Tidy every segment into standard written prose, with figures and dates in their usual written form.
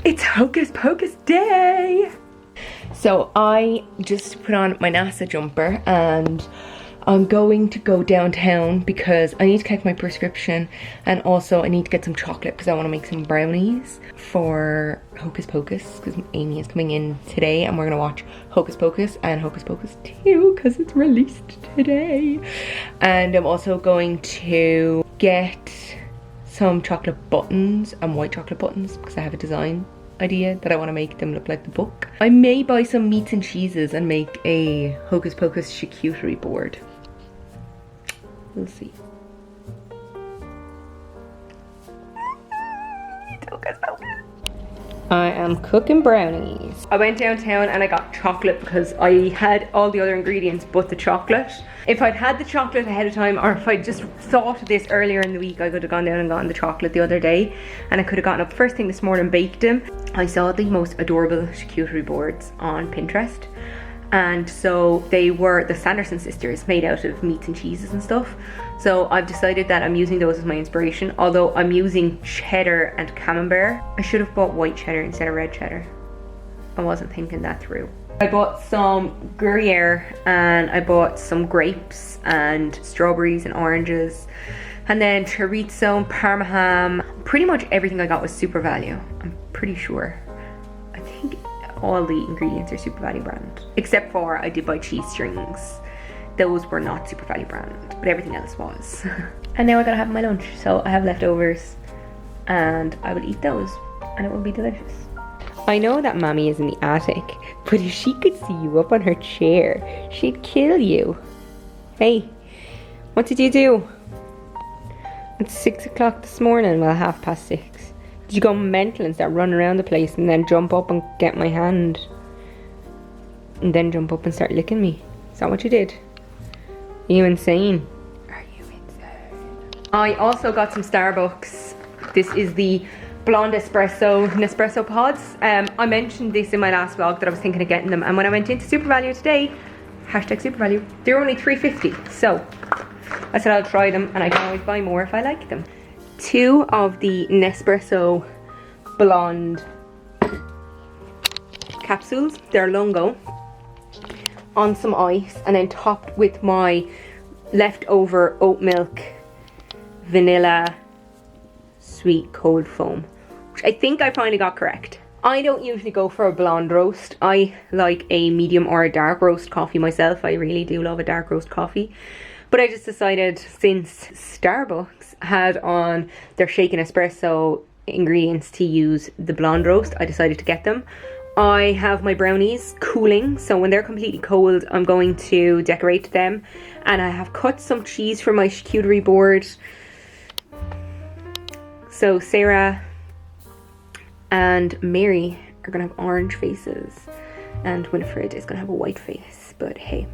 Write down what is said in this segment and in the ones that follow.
It's Hocus Pocus day! So I just put on my NASA jumper and I'm going to go downtown because I need to collect my prescription, and also I need to get some chocolate because I want to make some brownies for Hocus Pocus because Amy is coming in today and we're going to watch Hocus Pocus and Hocus Pocus 2 because it's released today. And I'm also going to get some chocolate buttons and white chocolate buttons because I have a design idea that I want to make them look like the book. I may buy some meats and cheeses and make a Hocus Pocus charcuterie board. We'll see. Hocus Pocus. I am cooking brownies. I went downtown and I got chocolate because I had all the other ingredients but the chocolate. If I'd had the chocolate ahead of time, or if I'd just thought of this earlier in the week, I could have gone down and gotten the chocolate the other day, and I could have gotten up first thing this morning, baked them. I saw the most adorable charcuterie boards on Pinterest, and so they were the Sanderson sisters, made out of meats and cheeses and stuff. So I've decided that I'm using those as my inspiration, although I'm using cheddar and camembert. I should have bought white cheddar instead of red cheddar. I wasn't thinking that through. I bought some Gruyere and I bought some grapes and strawberries and oranges, and then chorizo and parma ham. Pretty much everything I got was Super Value, I'm pretty sure. I think all the ingredients are Super Value brand, except for I did buy cheese strings. Those were not Super Value brand, but everything else was. And now I gotta have my lunch, so I have leftovers and I will eat those and it will be delicious. I know that Mommy is in the attic, but if she could see you up on her chair, she'd kill you. Hey, what did you do? It's 6 o'clock this morning, well 6:30. Did you go mental and start running around the place and then jump up and get my hand? And then jump up and start licking me? Is that what you did? Are you insane? Are you insane? I also got some Starbucks. This is the blonde espresso Nespresso pods. I mentioned this in my last vlog that I was thinking of getting them, and when I went into Super Value today, hashtag Super Value, they're only $3.50. So I said I'll try them and I can always buy more if I like them. 2 of the Nespresso blonde capsules, they're lungo, on some ice and then topped with my leftover oat milk vanilla sweet cold foam, which I think I finally got correct. I don't usually go for a blonde roast. I like a medium or a dark roast coffee myself. I really do love a dark roast coffee. But I just decided, since Starbucks had on their shaken espresso ingredients to use the blonde roast, I decided to get them. I have my brownies cooling, so when they're completely cold, I'm going to decorate them. And I have cut some cheese for my charcuterie board. So Sarah and Mary are gonna have orange faces and Winifred is gonna have a white face, but hey,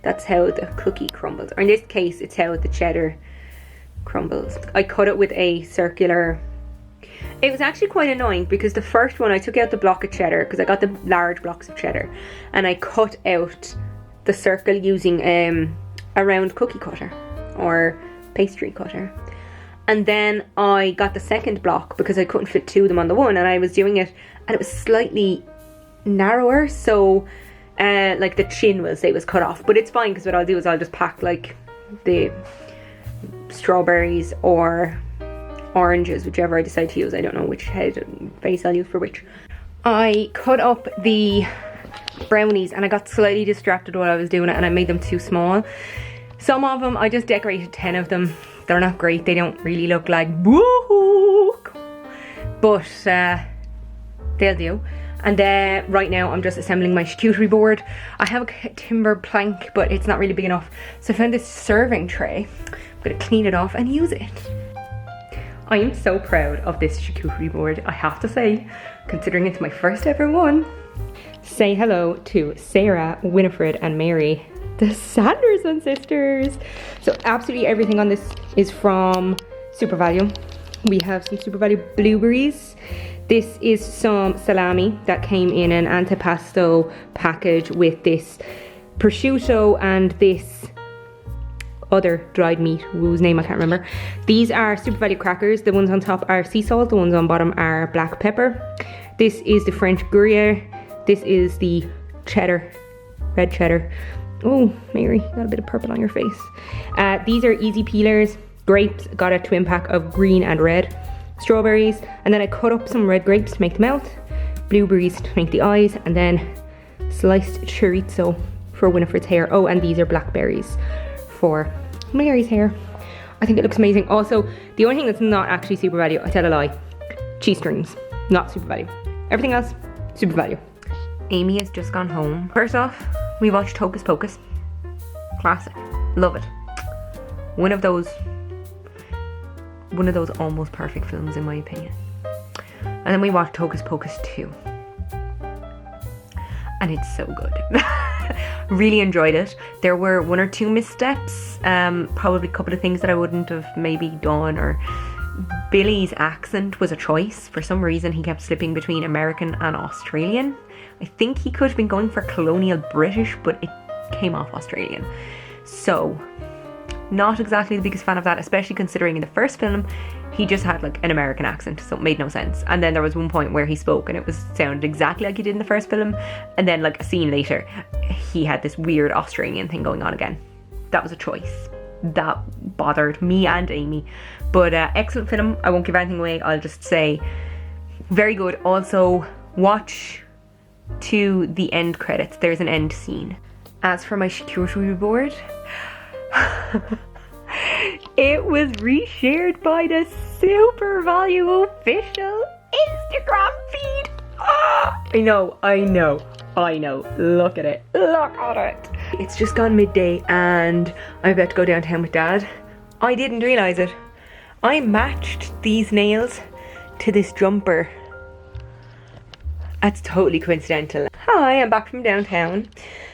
that's how the cookie crumbles, or in this case it's how the cheddar crumbles. I cut it with a circular. It was actually quite annoying because the first one I took out the block of cheddar, because I got the large blocks of cheddar, and I cut out the circle using a round cookie cutter or pastry cutter. And then I got the second block because I couldn't fit 2 of them on the one, and I was doing it and it was slightly narrower, so like the chin will say was cut off, but it's fine because what I'll do is I'll just pack like the strawberries or oranges, whichever I decide to use. I don't know which head and face I'll use for which. I cut up the brownies and I got slightly distracted while I was doing it and I made them too small. Some of them, I just decorated 10 of them. They're not great, they don't really look like woohoo, but they'll do. And right now I'm just assembling my charcuterie board. I have a timber plank, but it's not really big enough, so I found this serving tray. I'm gonna clean it off and use it. I am so proud of this charcuterie board, I have to say, considering it's my first ever one. Say hello to Sarah, Winifred and Mary, the Sanderson sisters. So absolutely everything on this is from Super Value. We have some Super Value blueberries. This is some salami that came in an antipasto package with this prosciutto and this other dried meat whose name I can't remember. These are Super Value crackers. The ones on top are sea salt, the ones on bottom are black pepper. This is the French Gruyere. This is the cheddar, red cheddar. Oh, Mary, you got a bit of purple on your face. These are easy peelers. Grapes, got a twin pack of green and red. Strawberries, and then I cut up some red grapes to make the mouth. Blueberries to make the eyes, and then sliced chorizo for Winifred's hair. Oh, and these are blackberries for Mary's hair. I think it looks amazing. Also, the only thing that's not actually super value, I tell a lie, cheese strings, not super value. Everything else, super value. Amy has just gone home. First off, we watched Hocus Pocus. Classic. Love it. One of those almost perfect films in my opinion. And then we watched Hocus Pocus 2. And it's so good. Really enjoyed it. There were one or two missteps. Probably a couple of things that I wouldn't have maybe done, or Billy's accent was a choice. For some reason he kept slipping between American and Australian. I think he could have been going for colonial British, but it came off Australian. So, not exactly the biggest fan of that, especially considering in the first film, he just had like an American accent, so it made no sense. And then there was one point where he spoke and it sounded exactly like he did in the first film. And then like a scene later, he had this weird Australian thing going on again. That was a choice. That bothered me and Amy. But excellent film. I won't give anything away. I'll just say very good. Also, watch to the end credits. There's an end scene. As for my charcuterie board, it was reshared by the Super Value official Instagram feed. I know. Look at it. It's just gone midday and I'm about to go downtown with Dad. I didn't realise it. I matched these nails to this jumper. That's totally coincidental. Hi, I'm back from downtown.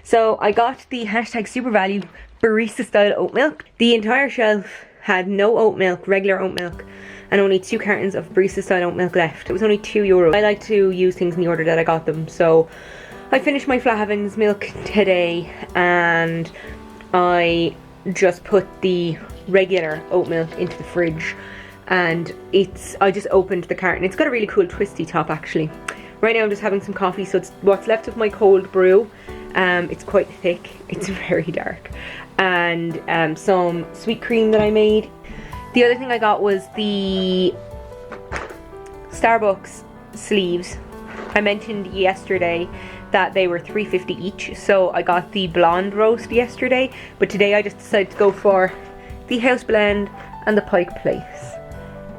So I got the hashtag Super Value barista style oat milk. The entire shelf had no oat milk, regular oat milk, and only 2 cartons of barista style oat milk left. It was only €2. I like to use things in the order that I got them. So I finished my Flat Heavens milk today and I just put the regular oat milk into the fridge, and I just opened the carton. It's got a really cool twisty top actually. Right now I'm just having some coffee, so it's what's left of my cold brew. It's quite thick, it's very dark, and some sweet cream that I made. The other thing I got was the Starbucks sleeves. I mentioned yesterday that they were $3.50 each, so I got the blonde roast yesterday, but today I just decided to go for the house blend and the Pike Place.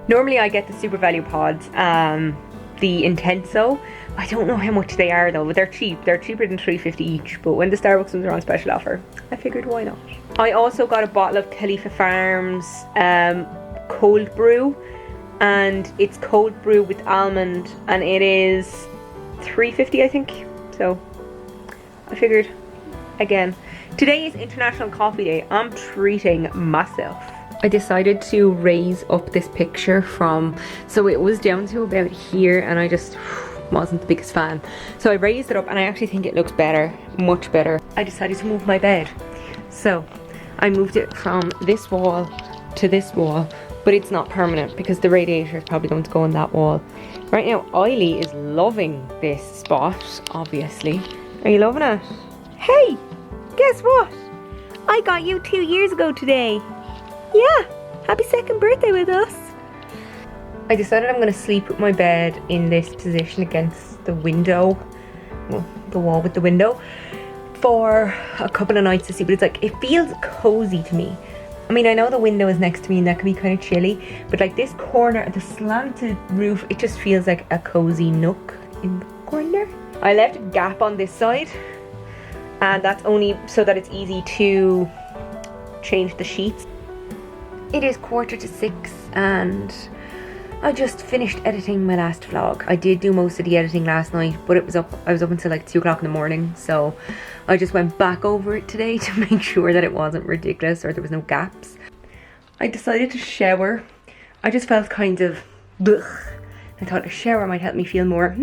Normally I get the Super Value pods, the Intenso. I don't know how much they are though, but they're cheap. They're cheaper than $3.50 each, but when the Starbucks ones are on special offer, I figured why not. I also got a bottle of Cadifa Farms cold brew, and it's cold brew with almond, and it is $3.50 I think. So I figured, again, today is International Coffee Day. I'm treating myself. I decided to raise up this picture so it was down to about here and I just wasn't the biggest fan. So I raised it up and I actually think it looks better, much better. I decided to move my bed. So I moved it from this wall to this wall, but it's not permanent because the radiator is probably going to go on that wall. Right now, Eiley is loving this spot, obviously. Are you loving it? Hey, guess what? I got you 2 years ago today. Yeah, happy 2nd birthday with us. I decided I'm going to sleep with my bed in this position against the window, well, the wall with the window, for a couple of nights to see, but it's like, it feels cozy to me. I mean, I know the window is next to me and that can be kind of chilly, but like this corner, the slanted roof, it just feels like a cozy nook in the corner. I left a gap on this side, and that's only so that it's easy to change the sheets. It is 5:45 and I just finished editing my last vlog. I did do most of the editing last night, but I was up until like 2 o'clock in the morning, so I just went back over it today to make sure that it wasn't ridiculous or there was no gaps. I decided to shower. I just felt kind of blech. I thought a shower might help me feel more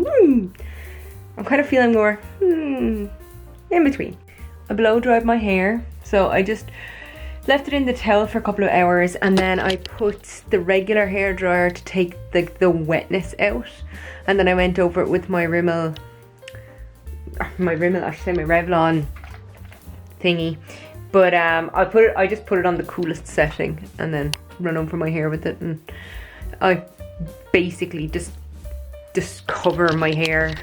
I'm kind of feeling more in between. I blow dried my hair, so I just Left it in the towel for a couple of hours, and then I put the regular hairdryer to take the wetness out, and then I went over it with my Revlon thingy. But I just put it on the coolest setting and then run over my hair with it, and I basically just cover my hair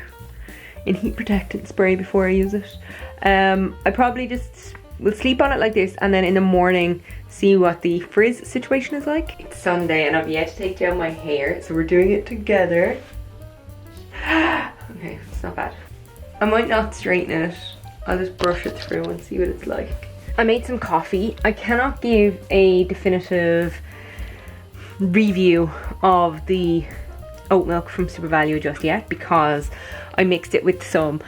in heat protectant spray before I use it. I probably just will sleep on it like this, and then in the morning see what the frizz situation is like. It's Sunday and I've yet to take down my hair, so we're doing it together. Okay, it's not bad. I might not straighten it. I'll just brush it through and see what it's like. I made some coffee. I cannot give a definitive review of the oat milk from Super Value just yet, because I mixed it with some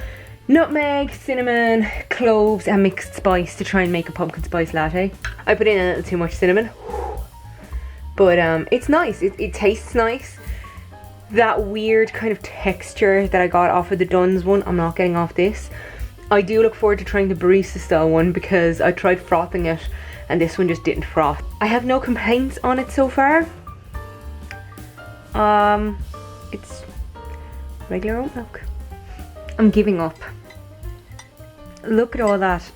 nutmeg, cinnamon, cloves and mixed spice to try and make a pumpkin spice latte. I put in a little too much cinnamon, but it's nice. It tastes nice. That weird kind of texture that I got off of the Dunne's one, I'm not getting off this. I do look forward to trying the barista style one, because I tried frothing it and this one just didn't froth. I have no complaints on it so far. It's regular oat milk. I'm giving up. Look at all that.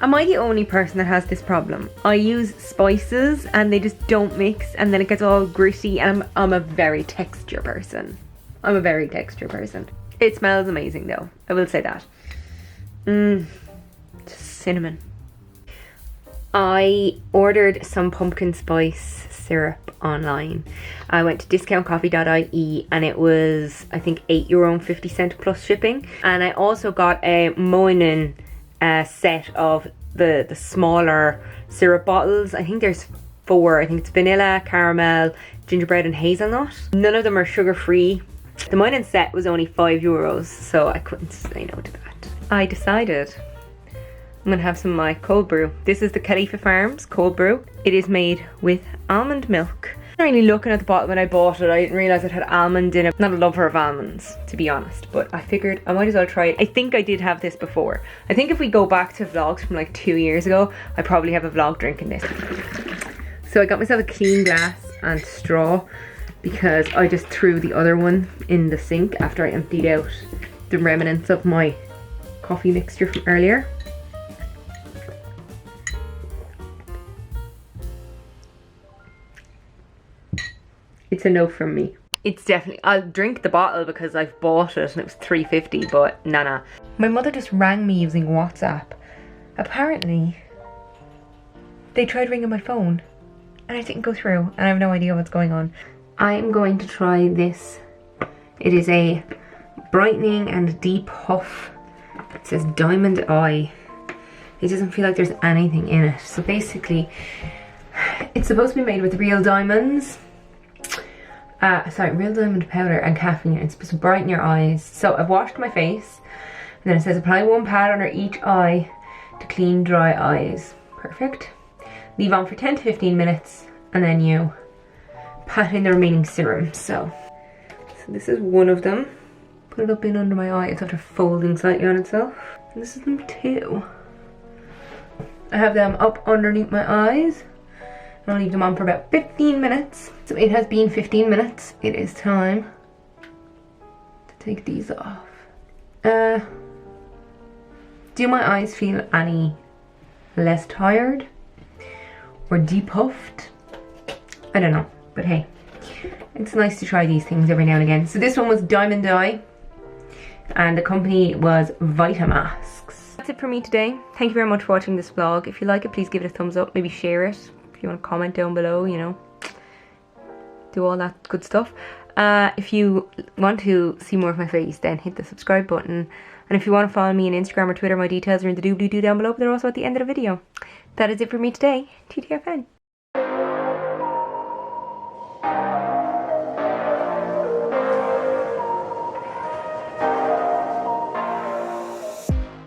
Am I the only person that has this problem? I use spices and they just don't mix, and then it gets all gritty, and I'm a very texture person. I'm a very texture person. It smells amazing though, I will say that. Cinnamon. I ordered some pumpkin spice syrup online. I went to discountcoffee.ie and it was, I think, €8.50 plus shipping. And I also got a Moinen set of the smaller syrup bottles. I think there's 4. I think it's vanilla, caramel, gingerbread and hazelnut. None of them are sugar free. The Moinen set was only €5, so I couldn't say no to that. I decided I'm gonna have some of my cold brew. This is the Cadifa Farms cold brew. It is made with almond milk. I wasn't really looking at the bottle when I bought it. I didn't realise it had almond in it. Not a lover of almonds, to be honest, but I figured I might as well try it. I think I did have this before. I think if we go back to vlogs from like 2 years ago, I probably have a vlog drinking this. So I got myself a clean glass and straw, because I just threw the other one in the sink after I emptied out the remnants of my coffee mixture from earlier. It's a no from me. It's definitely, I'll drink the bottle because I've bought it and it was $3.50, but nah. My mother just rang me using WhatsApp. Apparently, they tried ringing my phone and it didn't go through, and I have no idea what's going on. I'm going to try this. It is a brightening and deep puff. It says Diamond Eye. It doesn't feel like there's anything in it. So basically, it's supposed to be made with real diamonds. Real diamond powder and caffeine. It's supposed to brighten your eyes. So I've washed my face, and then it says apply 1 pad under each eye to clean dry eyes. Perfect. Leave on for 10 to 15 minutes, and then you pat in the remaining serum. So this is one of them. Put it up in under my eye. It's after folding slightly on itself. And this is number 2. I have them up underneath my eyes. I'll leave them on for about 15 minutes. So it has been 15 minutes. It is time to take these off. Do my eyes feel any less tired or depuffed? I don't know, but hey, it's nice to try these things every now and again. So this one was Diamond Eye, and the company was Vitamasks. That's it for me today. Thank you very much for watching this vlog. If you like it, please give it a thumbs up, maybe share it. If you want to comment down below, you know, do all that good stuff. If you want to see more of my face, then hit the subscribe button. And if you want to follow me on Instagram or Twitter, my details are in the doobly-doo down below, but they're also at the end of the video. That is it for me today. TTFN.